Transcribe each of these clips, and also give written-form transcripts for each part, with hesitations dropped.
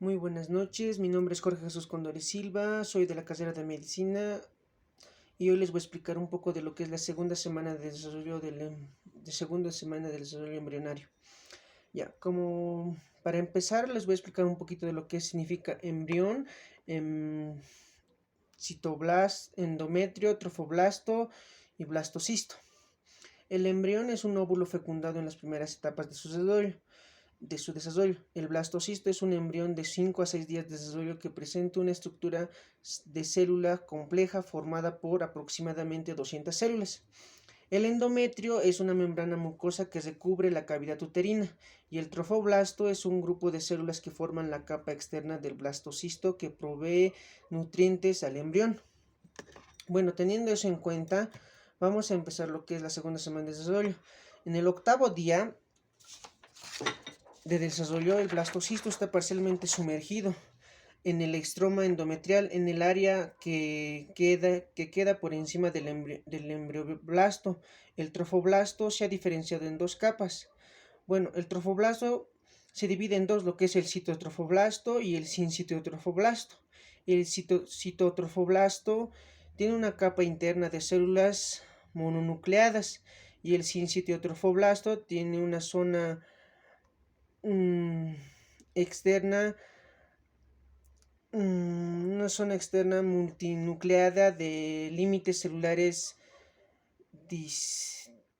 Muy buenas noches, mi nombre es Jorge Jesús Condori Silva, soy de la carrera de Medicina y hoy les voy a explicar un poco de lo que es la segunda semana de desarrollo del desarrollo embrionario. Ya, como para empezar les voy a explicar un poquito de lo que significa embrión, em, endometrio, trofoblasto y blastocisto. El embrión es un óvulo fecundado en las primeras etapas de su desarrollo. El blastocisto es un embrión de 5 a 6 días de desarrollo que presenta una estructura de célula compleja formada por aproximadamente 200 células. El endometrio es una membrana mucosa que recubre la cavidad uterina y el trofoblasto es un grupo de células que forman la capa externa del blastocisto que provee nutrientes al embrión. Bueno, teniendo eso en cuenta, vamos a empezar lo que es la segunda semana de desarrollo. En el octavo día de desarrollo, el blastocisto está parcialmente sumergido en el estroma endometrial, en el área que queda por encima del embrioblasto. El trofoblasto se ha diferenciado en dos capas. Bueno, el trofoblasto se divide en dos, lo que es el citotrofoblasto y el sincitotrofoblasto. El citotrofoblasto tiene una capa interna de células mononucleadas y el sincitotrofoblasto tiene una zona externa, una zona externa multinucleada de límites celulares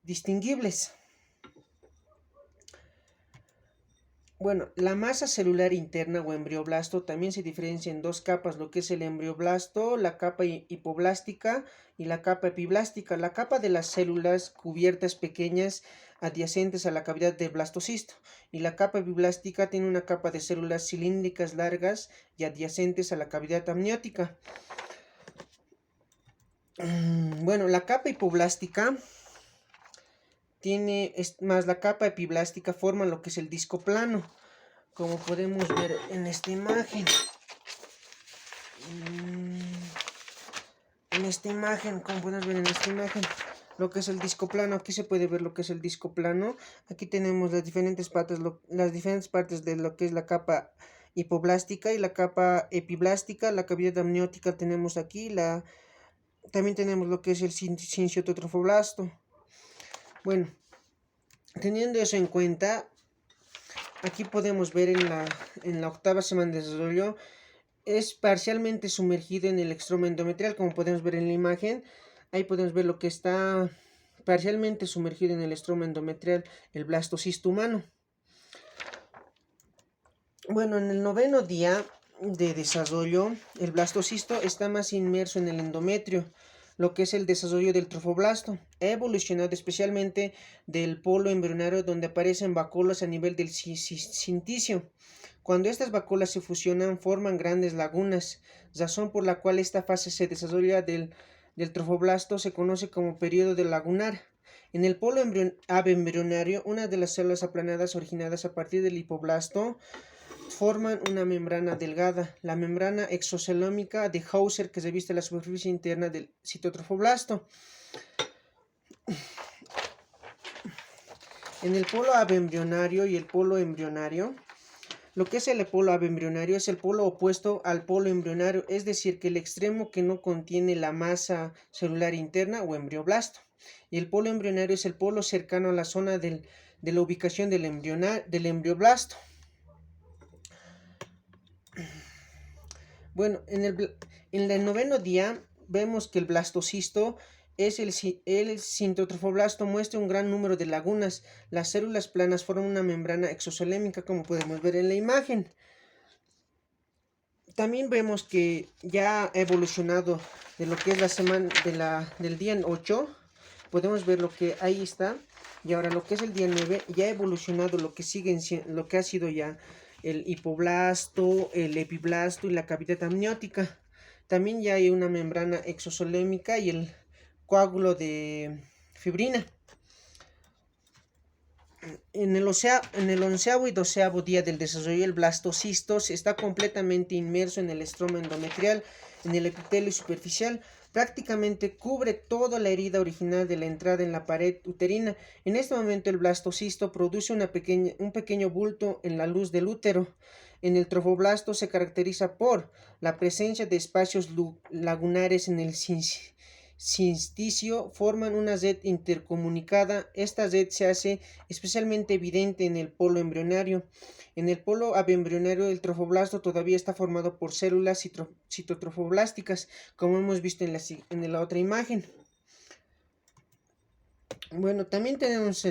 distinguibles. Bueno, la masa celular interna o embrioblasto también se diferencia en dos capas, lo que es el embrioblasto, la capa hipoblástica y la capa epiblástica. La capa de las células cubiertas pequeñas adyacentes a la cavidad del blastocisto y la capa epiblástica tiene una capa de células cilíndricas largas y adyacentes a la cavidad amniótica. Bueno, la capa hipoblástica más la capa epiblástica forman lo que es el disco plano, como podemos ver en esta imagen. Como podemos ver en esta imagen, lo que es el disco plano. Aquí se puede ver lo que es el disco plano. Aquí tenemos las diferentes partes de lo que es la capa hipoblástica y la capa epiblástica. La cavidad amniótica tenemos aquí. También tenemos lo que es el sincitotrofoblasto. Bueno, teniendo eso en cuenta, aquí podemos ver en la octava semana de desarrollo, es parcialmente sumergido en el estroma endometrial, como podemos ver en la imagen. Ahí podemos ver lo que está parcialmente sumergido en el estroma endometrial, el blastocisto humano. Bueno, en el noveno día de desarrollo, el blastocisto está más inmerso en el endometrio, lo que es el desarrollo del trofoblasto. Ha evolucionado especialmente del polo embrionario, donde aparecen vacuolas a nivel del cinticio. Cuando estas vacuolas se fusionan, forman grandes lagunas, razón por la cual esta fase se desarrolla del trofoblasto se conoce como periodo lagunar. En el polo embrionario, una de las células aplanadas originadas a partir del hipoblasto forman una membrana delgada, la membrana exocelómica de Hauser, que reviste la superficie interna del citotrofoblasto. En el polo abembrionario y el polo embrionario, lo que es el polo abembrionario es el polo opuesto al polo embrionario, es decir, que el extremo que no contiene la masa celular interna o embrioblasto. Y el polo embrionario es el polo cercano a la zona de la ubicación del embrioblasto. Bueno, en el noveno día vemos que el blastocisto el cintotrofoblasto muestra un gran número de lagunas. Las células planas forman una membrana exocelémica, como podemos ver en la imagen. También vemos que ya ha evolucionado de lo que es la semana del día 8. Podemos ver lo que ahí está. Y ahora lo que es el día 9 ya ha evolucionado lo que ha sido ya el hipoblasto, el epiblasto y la cavidad amniótica. También ya hay una membrana exocelémica y el coágulo de fibrina. En el onceavo y doceavo día del desarrollo, el blastocisto está completamente inmerso en el estroma endometrial, en el epitelio superficial. Prácticamente cubre toda la herida original de la entrada en la pared uterina. En este momento el blastocisto produce un pequeño bulto en la luz del útero. En el trofoblasto se caracteriza por la presencia de espacios lagunares en el cisticio, forman una red intercomunicada. Esta red se hace especialmente evidente en el polo embrionario. En el polo abembrionario, el trofoblasto todavía está formado por células citotrofoblásticas, como hemos visto en la otra imagen. Bueno, también tenemos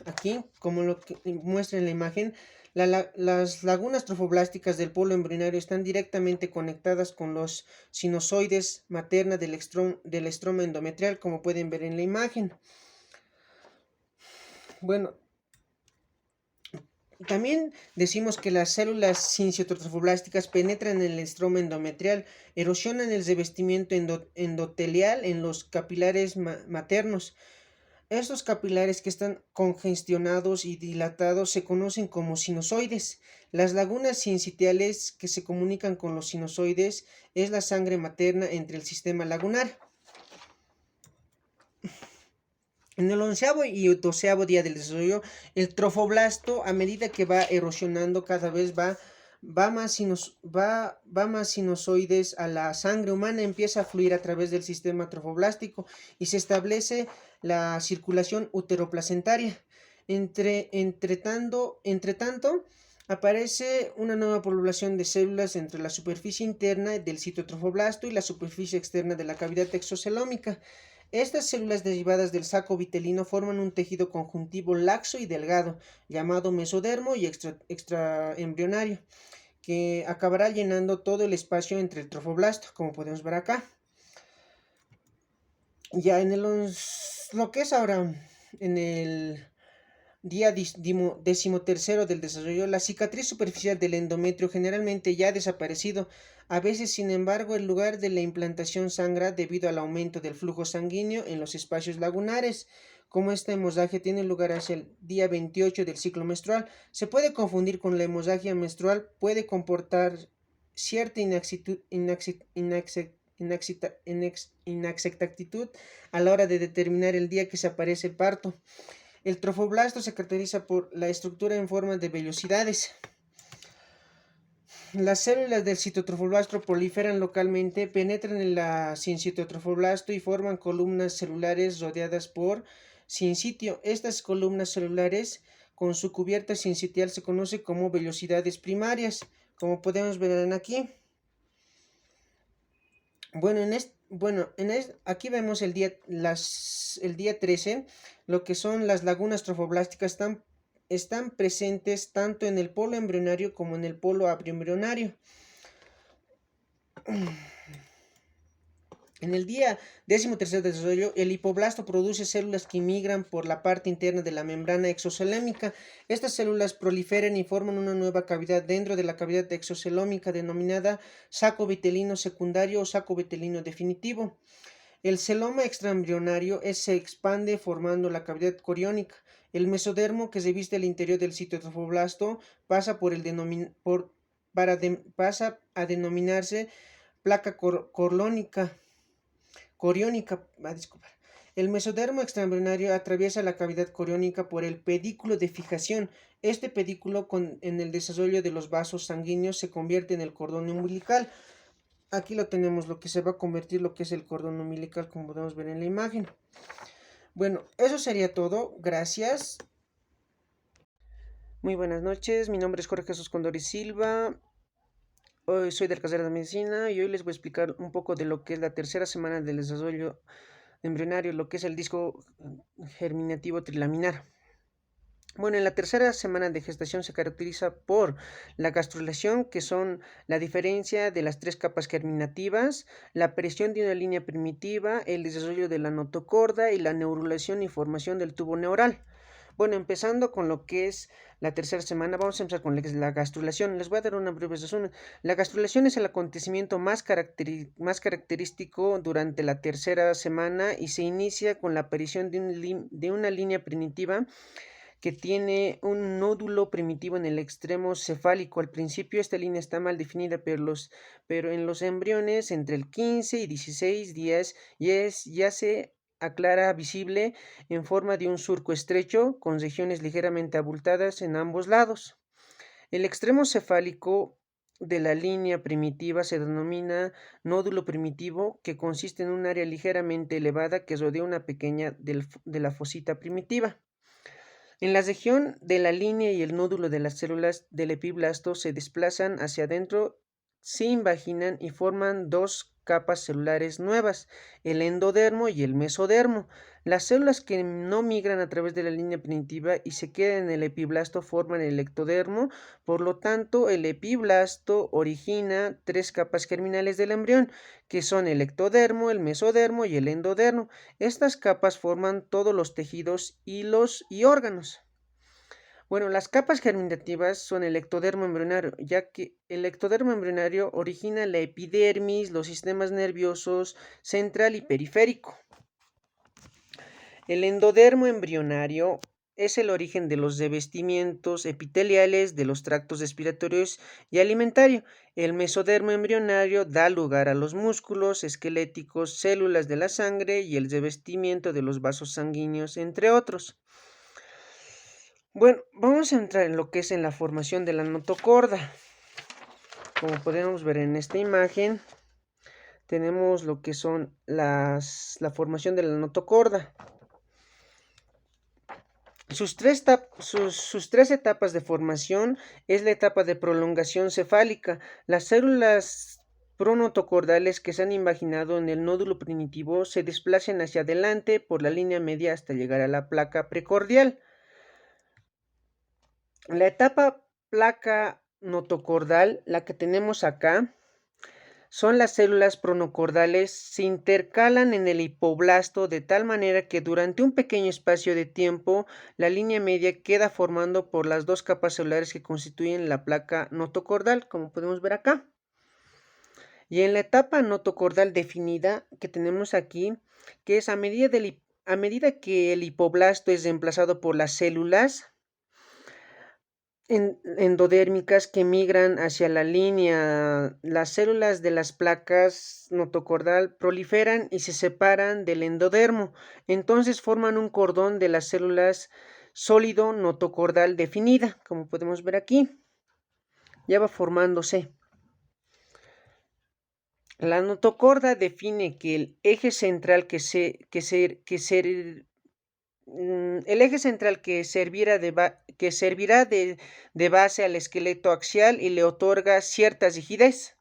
aquí, como lo que muestra en la imagen, las lagunas trofoblásticas del polo embrionario están directamente conectadas con los sinusoides materna del estroma endometrial, como pueden ver en la imagen. Bueno, también decimos que las células sincitotrofoblásticas penetran en el estroma endometrial, erosionan el revestimiento endotelial en los capilares maternos. Estos capilares que están congestionados y dilatados se conocen como sinusoides. Las lagunas sincitiales que se comunican con los sinusoides es la sangre materna entre el sistema lagunar. En el 11º y 12º día del desarrollo, el trofoblasto, a medida que va erosionando, cada vez va más sinusoides a la sangre humana, empieza a fluir a través del sistema trofoblástico y se establece la circulación uteroplacentaria. Entre tanto, aparece una nueva población de células entre la superficie interna del citotrofoblasto y la superficie externa de la cavidad exocelómica. Estas células derivadas del saco vitelino forman un tejido conjuntivo laxo y delgado, llamado mesodermo y extraembrionario, que acabará llenando todo el espacio entre el trofoblasto, como podemos ver acá. Ya lo que es ahora en el día 13º del desarrollo, la cicatriz superficial del endometrio generalmente ya ha desaparecido. A veces, sin embargo, el lugar de la implantación sangra debido al aumento del flujo sanguíneo en los espacios lagunares. Como esta hemorragia tiene lugar hacia el día 28 del ciclo menstrual, se puede confundir con la hemorragia menstrual, puede comportar cierta inexactitud a la hora de determinar el día que se aparece el parto. El trofoblasto se caracteriza por la estructura en forma de vellosidades. Las células del citotrofoblasto proliferan localmente, penetran en la sincitotrofoblasto y forman columnas celulares rodeadas por sincitio. Estas columnas celulares con su cubierta sincitial se conoce como vellosidades primarias, como podemos ver aquí. Aquí vemos el día 13, lo que son las lagunas trofoblásticas están presentes tanto en el polo embrionario como en el polo abriembrionario. En el día 13º de desarrollo, el hipoblasto produce células que migran por la parte interna de la membrana exocelémica. Estas células proliferan y forman una nueva cavidad dentro de la cavidad exocelómica denominada saco vitelino secundario o saco vitelino definitivo. El celoma extraembrionario se expande formando la cavidad coriónica. El mesodermo que reviste el interior del citotrofoblasto pasa a denominarse placa coriónica. El mesodermo extraembrionario atraviesa la cavidad coriónica por el pedículo de fijación. Este pedículo, en el desarrollo de los vasos sanguíneos, se convierte en el cordón umbilical. Aquí lo tenemos, lo que se va a convertir lo que es el cordón umbilical, como podemos ver en la imagen. Bueno, eso sería todo. Gracias. Muy buenas noches. Mi nombre es Jorge Jesús Condori Silva. Hoy soy de la carrera de medicina y hoy les voy a explicar un poco de lo que es la tercera semana del desarrollo embrionario, lo que es el disco germinativo trilaminar. Bueno, en la tercera semana de gestación se caracteriza por la gastrulación, que son la diferencia de las 3 capas germinativas, la aparición de una línea primitiva, el desarrollo de la notocorda y la neurulación y formación del tubo neural. Bueno, empezando con lo que es la tercera semana, vamos a empezar con la gastrulación. Les voy a dar una breve resumen. La gastrulación es el acontecimiento más característico durante la tercera semana y se inicia con la aparición de una línea primitiva que tiene un nódulo primitivo en el extremo cefálico. Al principio esta línea está mal definida, pero en los embriones entre el 15 y 16 días ya se aclara visible en forma de un surco estrecho con regiones ligeramente abultadas en ambos lados. El extremo cefálico de la línea primitiva se denomina nódulo primitivo, que consiste en un área ligeramente elevada que rodea una pequeña de la fosita primitiva. En la región de la línea y el nódulo de las células del epiblasto se desplazan hacia adentro, se invaginan y forman dos capas celulares nuevas, el endodermo y el mesodermo. Las células que no migran a través de la línea primitiva y se quedan en el epiblasto forman el ectodermo. Por lo tanto, el epiblasto origina tres capas germinales del embrión, que son el ectodermo, el mesodermo y el endodermo. Estas capas forman todos los tejidos, hilos y órganos. Bueno, las capas germinativas son el ectodermo embrionario, ya que el ectodermo embrionario origina la epidermis, los sistemas nerviosos central y periférico. El endodermo embrionario es el origen de los revestimientos epiteliales de los tractos respiratorios y alimentario. El mesodermo embrionario da lugar a los músculos esqueléticos, células de la sangre y el revestimiento de los vasos sanguíneos, entre otros. Bueno, vamos a entrar en lo que es en la formación de la notocorda. Como podemos ver en esta imagen, tenemos lo que son la formación de la notocorda. Sus tres etapas de formación es la etapa de prolongación cefálica. Las células pronotocordales que se han invaginado en el nódulo primitivo se desplazan hacia adelante por la línea media hasta llegar a la placa precordial. La etapa placa notocordal, la que tenemos acá, son las células pronocordales, se intercalan en el hipoblasto de tal manera que durante un pequeño espacio de tiempo la línea media queda formando por las dos capas celulares que constituyen la placa notocordal, como podemos ver acá. Y en la etapa notocordal definida que tenemos aquí, que es a medida que el hipoblasto es reemplazado por las células endodérmicas que migran hacia la línea, las células de las placas notocordal proliferan y se separan del endodermo, entonces forman un cordón de las células sólido notocordal definida, como podemos ver aquí, ya va formándose. La notocorda define que el eje central que servirá de base al esqueleto axial y le otorga cierta rigidez.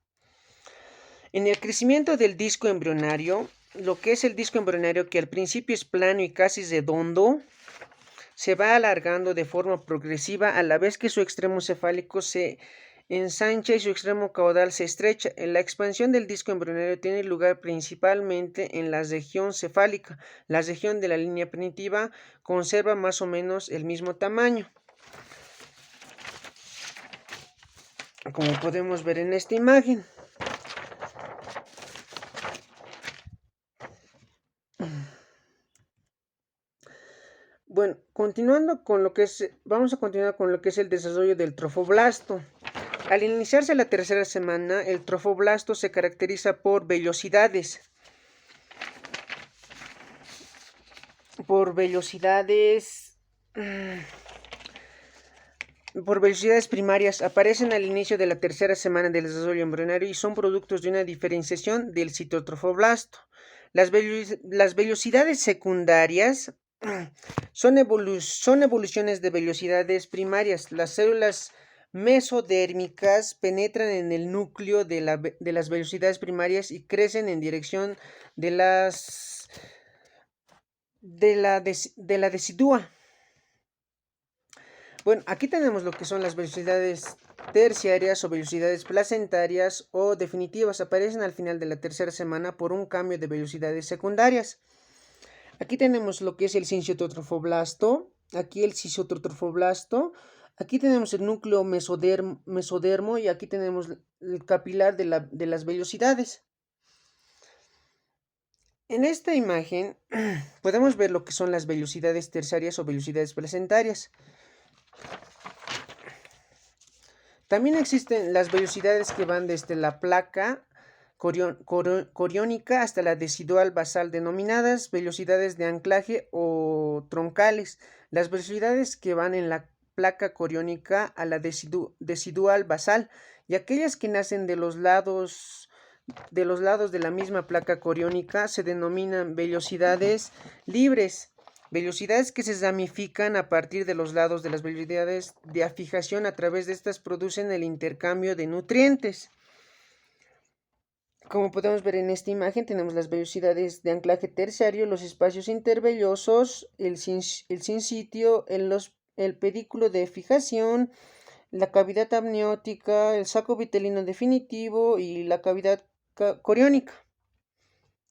En el crecimiento del disco embrionario, lo que es el disco embrionario, que al principio es plano y casi redondo, se va alargando de forma progresiva a la vez que su extremo cefálico se ensancha y su extremo caudal se estrecha. La expansión del disco embrionario tiene lugar principalmente en la región cefálica. La región de la línea primitiva conserva más o menos el mismo tamaño, como podemos ver en esta imagen. Bueno, vamos a continuar con lo que es el desarrollo del trofoblasto. Al iniciarse la tercera semana, el trofoblasto se caracteriza por vellosidades. Por vellosidades primarias aparecen al inicio de la tercera semana del desarrollo embrionario y son productos de una diferenciación del citotrofoblasto. Las vellosidades secundarias son evoluciones de vellosidades primarias. Las células mesodérmicas penetran en el núcleo de las vellosidades primarias y crecen en dirección de la decidua. Bueno, aquí tenemos lo que son las vellosidades terciarias o vellosidades placentarias o definitivas. Aparecen al final de la tercera semana por un cambio de vellosidades secundarias. Aquí tenemos lo que es el sincitotrofoblasto, aquí el cisotrofoblasto, aquí tenemos el núcleo mesodermo y aquí tenemos el capilar de las vellosidades. En esta imagen podemos ver lo que son las vellosidades terciarias o vellosidades placentarias. También existen las vellosidades que van desde la placa coriónica hasta la decidual basal, denominadas vellosidades de anclaje o troncales. Las vellosidades que van en la placa coriónica a la decidual basal, y aquellas que nacen de los lados de la misma placa coriónica se denominan vellosidades libres, vellosidades que se ramifican a partir de los lados de las vellosidades de afijación. A través de estas producen el intercambio de nutrientes. Como podemos ver en esta imagen, tenemos las vellosidades de anclaje terciario, los espacios intervellosos, el sinsitio, el pedículo de fijación, la cavidad amniótica, el saco vitelino definitivo y la cavidad coriónica,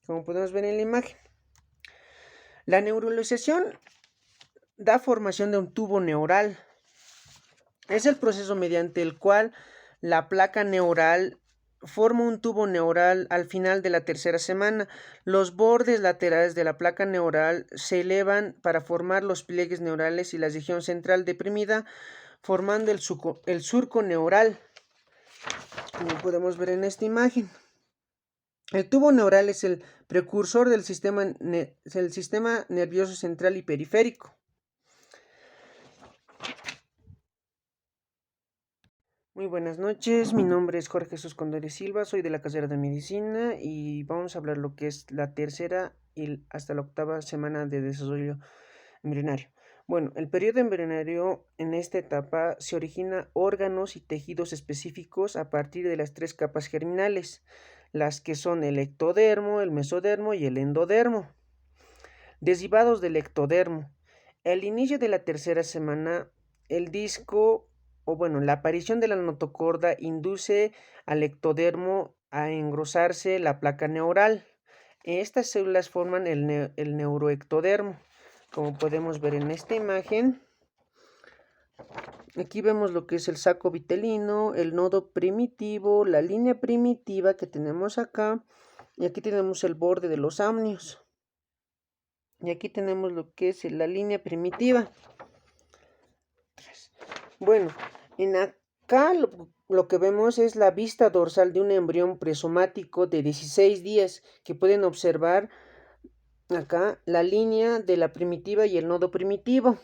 como podemos ver en la imagen. La neuralización da formación de un tubo neural. Es el proceso mediante el cual la placa neural forma un tubo neural al final de la tercera semana. Los bordes laterales de la placa neural se elevan para formar los pliegues neurales y la región central deprimida, formando el surco neural, como podemos ver en esta imagen. El tubo neural es el precursor del sistema nervioso central y periférico. Muy buenas noches, mi nombre es Jorge Jesús Condori Silva, soy de la carrera de Medicina y vamos a hablar lo que es la tercera y hasta la octava semana de desarrollo embrionario. Bueno, el periodo embrionario en esta etapa se origina órganos y tejidos específicos a partir de las 3 capas germinales, las que son el ectodermo, el mesodermo y el endodermo. Derivados del ectodermo. Al inicio de la tercera semana, la aparición de la notocorda induce al ectodermo a engrosarse la placa neural. Estas células forman el neuroectodermo, como podemos ver en esta imagen. Aquí vemos lo que es el saco vitelino, el nodo primitivo, la línea primitiva que tenemos acá, y aquí tenemos el borde de los amnios. Y aquí tenemos lo que es la línea primitiva. Bueno, en acá lo que vemos es la vista dorsal de un embrión presomático de 16 días, que pueden observar acá la línea de la primitiva y el nodo primitivo.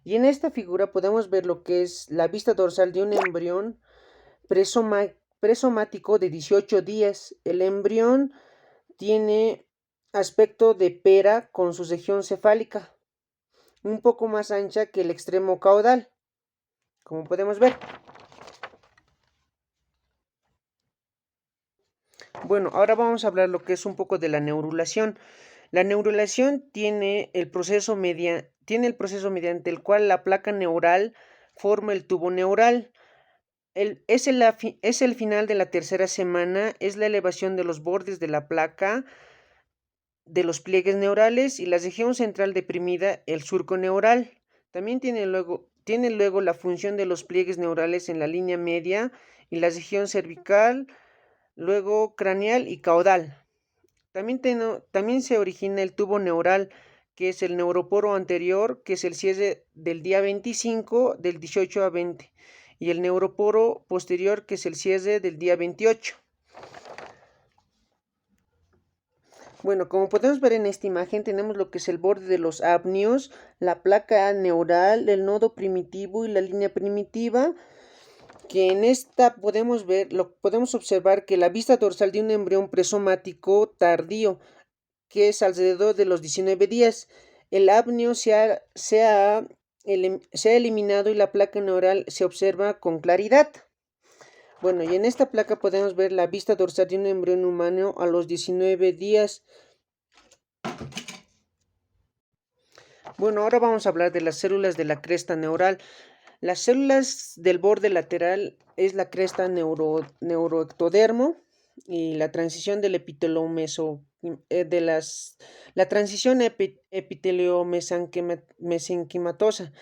Y en esta figura podemos ver lo que es la vista dorsal de un embrión presomático de 18 días. El embrión tiene aspecto de pera con su región cefálica un poco más ancha que el extremo caudal, como podemos ver. Bueno, ahora vamos a hablar lo que es un poco de la neurulación. La neurulación tiene el proceso mediante el cual la placa neural forma el tubo neural. Es el final de la tercera semana, es la elevación de los bordes de la placa, de los pliegues neurales y la región central deprimida, el surco neural. También tiene luego la función de los pliegues neurales en la línea media y la región cervical, luego craneal y caudal. También se origina el tubo neural, que es el neuroporo anterior, que es el cierre del día 25 del 18 a 20, y el neuroporo posterior, que es el cierre del día 28. Bueno, como podemos ver en esta imagen, tenemos lo que es el borde de los amnios, la placa neural, el nodo primitivo y la línea primitiva, que en esta podemos observar que la vista dorsal de un embrión presomático tardío, que es alrededor de los 19 días, el amnio se ha eliminado y la placa neural se observa con claridad. Bueno, y en esta placa podemos ver la vista dorsal de un embrión humano a los 19 días. Bueno, ahora vamos a hablar de las células de la cresta neural. Las células del borde lateral es la cresta neuroectodermo y la transición del epiteliomesenquimatosa.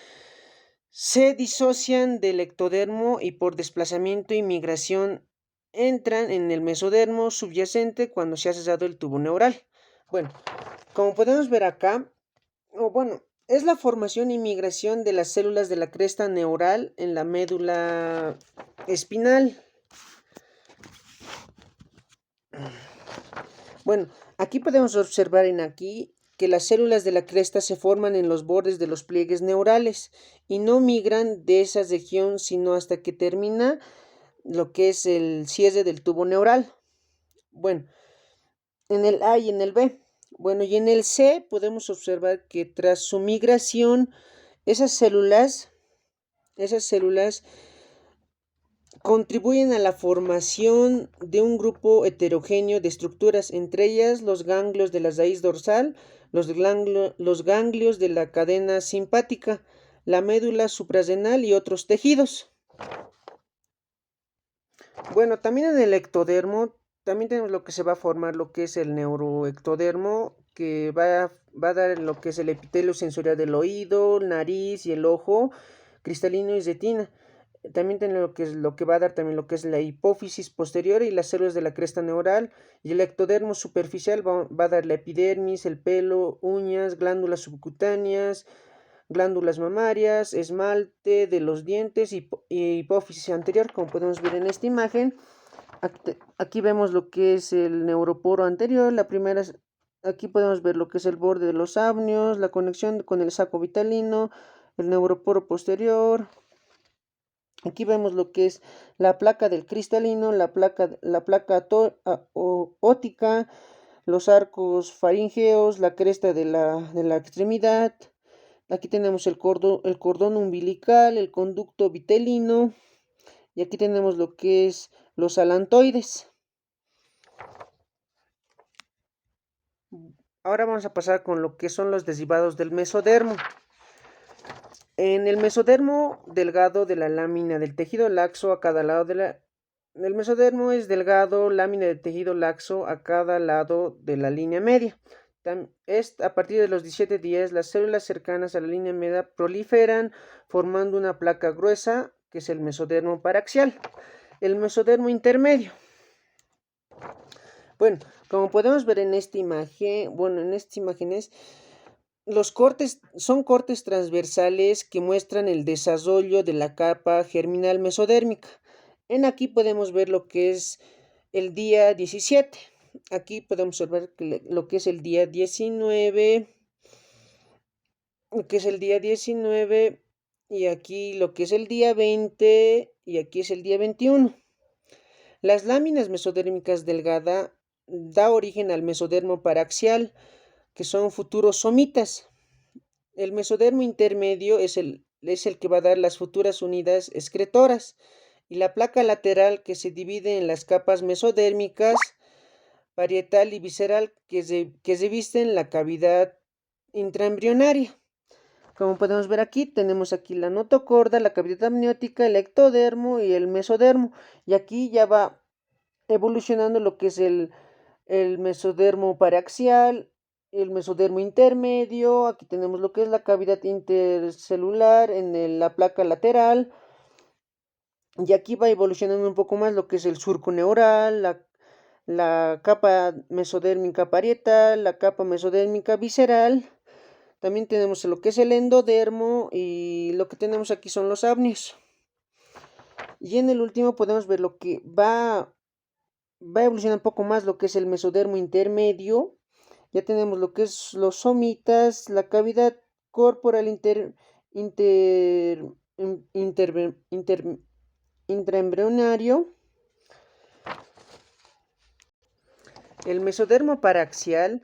Se disocian del ectodermo y por desplazamiento y migración entran en el mesodermo subyacente cuando se ha cesado el tubo neural. Bueno, como podemos ver acá, es la formación y migración de las células de la cresta neural en la médula espinal. Bueno, aquí podemos observar que las células de la cresta se forman en los bordes de los pliegues neurales y no migran de esa región sino hasta que termina lo que es el cierre del tubo neural. Bueno, en el A y en el B. Bueno, y en el C podemos observar que tras su migración, esas células contribuyen a la formación de un grupo heterogéneo de estructuras, entre ellas los ganglios de la raíz dorsal, los ganglios de la cadena simpática, la médula suprarrenal y otros tejidos. Bueno, también en el ectodermo, también tenemos lo que se va a formar, lo que es el neuroectodermo, que va a dar lo que es el epitelio sensorial del oído, nariz y el ojo, cristalino y retina. También tenemos lo que va a dar también lo que es la hipófisis posterior y las células de la cresta neural. Y el ectodermo superficial va a dar la epidermis, el pelo, uñas, glándulas subcutáneas, glándulas mamarias, esmalte de los dientes y hipófisis anterior, como podemos ver en esta imagen. Aquí vemos lo que es el neuroporo anterior. Aquí podemos ver lo que es el borde de los amnios, la conexión con el saco vitalino, el neuroporo posterior. Aquí vemos lo que es la placa del cristalino, la placa óptica, los arcos faríngeos, la cresta de la extremidad. Aquí tenemos el cordón umbilical, el conducto vitelino, y aquí tenemos lo que es los alantoides. Ahora vamos a pasar con lo que son los derivados del mesodermo. En el mesodermo delgado de la lámina del tejido laxo a cada lado el mesodermo es delgado, lámina de tejido laxo a cada lado de la línea media. A partir de los 17 días, las células cercanas a la línea media proliferan formando una placa gruesa, que es el mesodermo paraxial. El mesodermo intermedio. Bueno, como podemos ver en esta imagen, en estas imágenes, los cortes son cortes transversales que muestran el desarrollo de la capa germinal mesodérmica. Aquí podemos ver lo que es el día 17. Aquí podemos observar lo que es el día 19, y aquí lo que es el día 20 y aquí es el día 21. Las láminas mesodérmicas delgadas da origen al mesodermo paraxial, que son futuros somitas. El mesodermo intermedio es el que va a dar las futuras unidades excretoras, y la placa lateral, que se divide en las capas mesodérmicas, parietal y visceral, que revisten la cavidad intraembrionaria. Como podemos ver aquí, tenemos aquí la notocorda, la cavidad amniótica, el ectodermo y el mesodermo. Y aquí ya va evolucionando lo que es el mesodermo paraxial, el mesodermo intermedio. Aquí tenemos lo que es la cavidad intercelular en la placa lateral. Y aquí va evolucionando un poco más lo que es el surco neural, la capa mesodérmica parietal, la capa mesodérmica visceral. También tenemos lo que es el endodermo y lo que tenemos aquí son los amnios. Y en el último podemos ver lo que va a evolucionar un poco más lo que es el mesodermo intermedio. Ya tenemos lo que es los somitas, la cavidad corporal intraembrionario. El mesodermo paraxial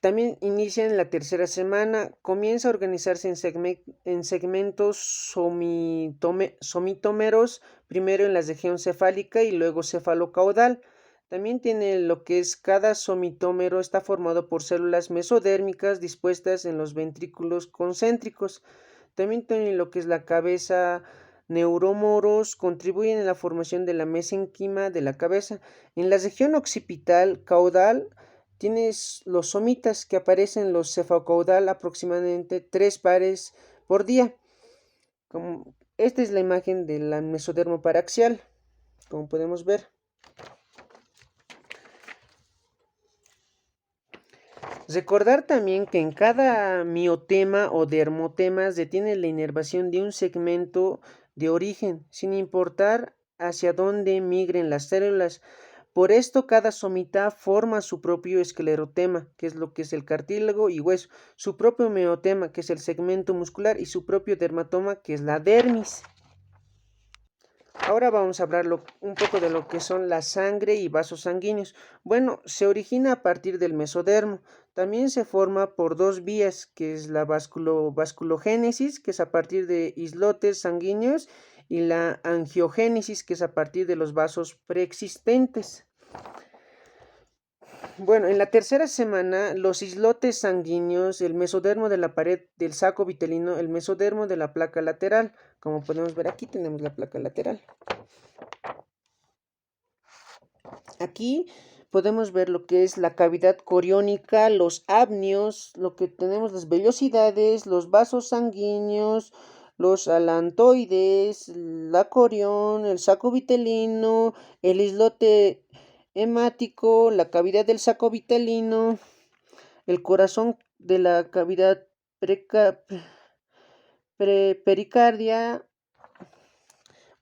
también inicia en la tercera semana, comienza a organizarse en segmentos somitómeros, primero en la región cefálica y luego cefalocaudal. También tiene lo que es cada somitómero está formado por células mesodérmicas dispuestas en los ventrículos concéntricos. También tiene lo que es la cabeza. Neuromoros contribuyen en la formación de la mesenquima de la cabeza. En la región occipital caudal tienes los somitas, que aparecen en los cefacaudal aproximadamente 3 pares por día. Esta es la imagen del mesodermo paraxial, como podemos ver. Recordar también que en cada miotema o dermotema se tiene la inervación de un segmento de origen, sin importar hacia dónde migren las células. Por esto, cada somita forma su propio esclerotema, que es lo que es el cartílago y hueso, su propio meotema, que es el segmento muscular, y su propio dermatoma, que es la dermis. Ahora vamos a hablar un poco de lo que son la sangre y vasos sanguíneos. Bueno, se origina a partir del mesodermo. También se forma por dos vías, que es la vasculogénesis, que es a partir de islotes sanguíneos, y la angiogénesis, que es a partir de los vasos preexistentes. Bueno, en la tercera semana, los islotes sanguíneos, el mesodermo de la pared del saco vitelino, el mesodermo de la placa lateral. Como podemos ver aquí, tenemos la placa lateral. Aquí podemos ver lo que es la cavidad coriónica, los amnios, lo que tenemos las vellosidades, los vasos sanguíneos, los alantoides, la corión, el saco vitelino, el islote hemático, la cavidad del saco vitelino, el corazón de la cavidad pericardia.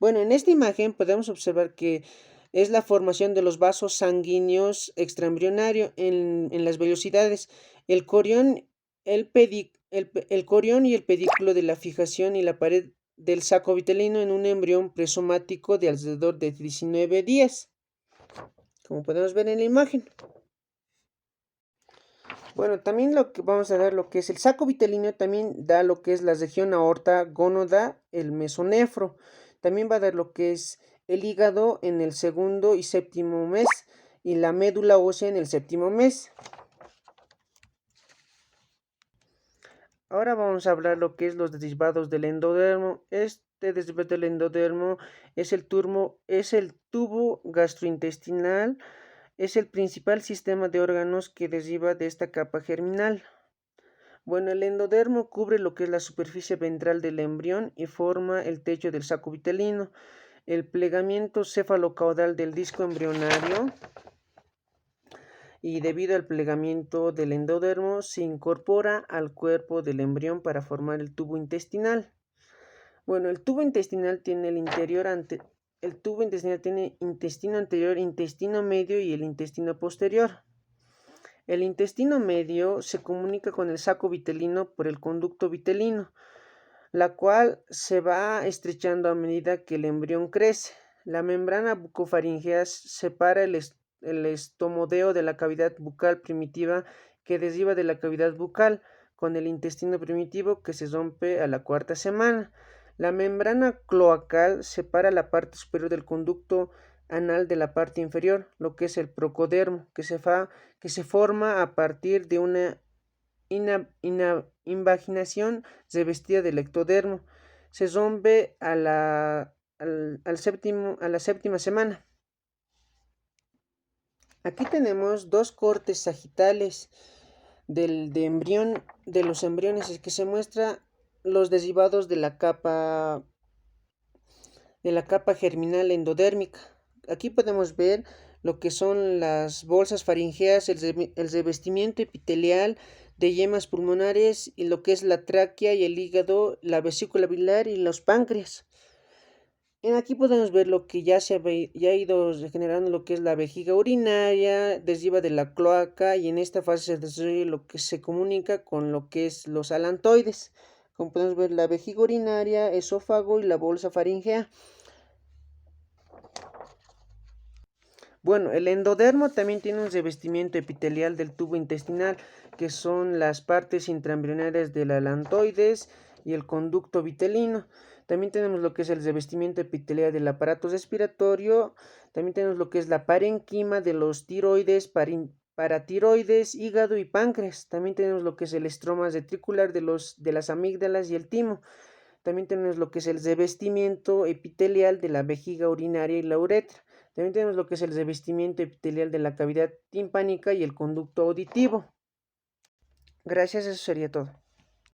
Bueno, en esta imagen podemos observar que es la formación de los vasos sanguíneos extraembrionario en las vellosidades. El corión, el corión y el pedículo de la fijación y la pared del saco vitelino en un embrión presomático de alrededor de 19 días, como podemos ver en la imagen. Bueno, también lo que vamos a ver lo que es el saco vitelino, también da lo que es la región aorta, gónoda, el mesonefro. También va a dar lo que es el hígado en el segundo y séptimo mes y la médula ósea en el séptimo mes. Ahora vamos a hablar lo que es los derivados del endodermo. Este derivado del endodermo es el tubo gastrointestinal. Es el principal sistema de órganos que deriva de esta capa germinal. Bueno, el endodermo cubre lo que es la superficie ventral del embrión y forma el techo del saco vitelino. El plegamiento cefalocaudal del disco embrionario, y debido al plegamiento del endodermo se incorpora al cuerpo del embrión para formar el tubo intestinal. Bueno, el tubo intestinal tiene intestino anterior, intestino medio y el intestino posterior. El intestino medio se comunica con el saco vitelino por el conducto vitelino, la cual se va estrechando a medida que el embrión crece. La membrana bucofaringea separa el estomodeo de la cavidad bucal primitiva que deriva de la cavidad bucal con el intestino primitivo que se rompe a la cuarta semana. La membrana cloacal separa la parte superior del conducto anal de la parte inferior, lo que es el procodermo, que se forma a partir de una invaginación revestida del ectodermo. Se rompe a la séptima semana. Aquí tenemos dos cortes sagitales de los embriones, es que se muestra los derivados de la capa germinal endodérmica. Aquí podemos ver lo que son las bolsas faringeas, el revestimiento epitelial de yemas pulmonares y lo que es la tráquea y el hígado, la vesícula biliar y los páncreas. Aquí podemos ver lo que ya ha ido regenerando lo que es la vejiga urinaria, deriva de la cloaca y en esta fase se desarrolla lo que se comunica con lo que es los alantoides. Como podemos ver, la vejiga urinaria, esófago y la bolsa faringea. Bueno, el endodermo también tiene un revestimiento epitelial del tubo intestinal, que son las partes intraembrionarias del alantoides y el conducto vitelino. También tenemos lo que es el revestimiento epitelial del aparato respiratorio. También tenemos lo que es la parenquima de los tiroides, paratiroides, hígado y páncreas. También tenemos lo que es el estroma retricular de las amígdalas y el timo. También tenemos lo que es el revestimiento epitelial de la vejiga urinaria y la uretra. También tenemos lo que es el revestimiento epitelial de la cavidad timpánica y el conducto auditivo. Gracias, eso sería todo.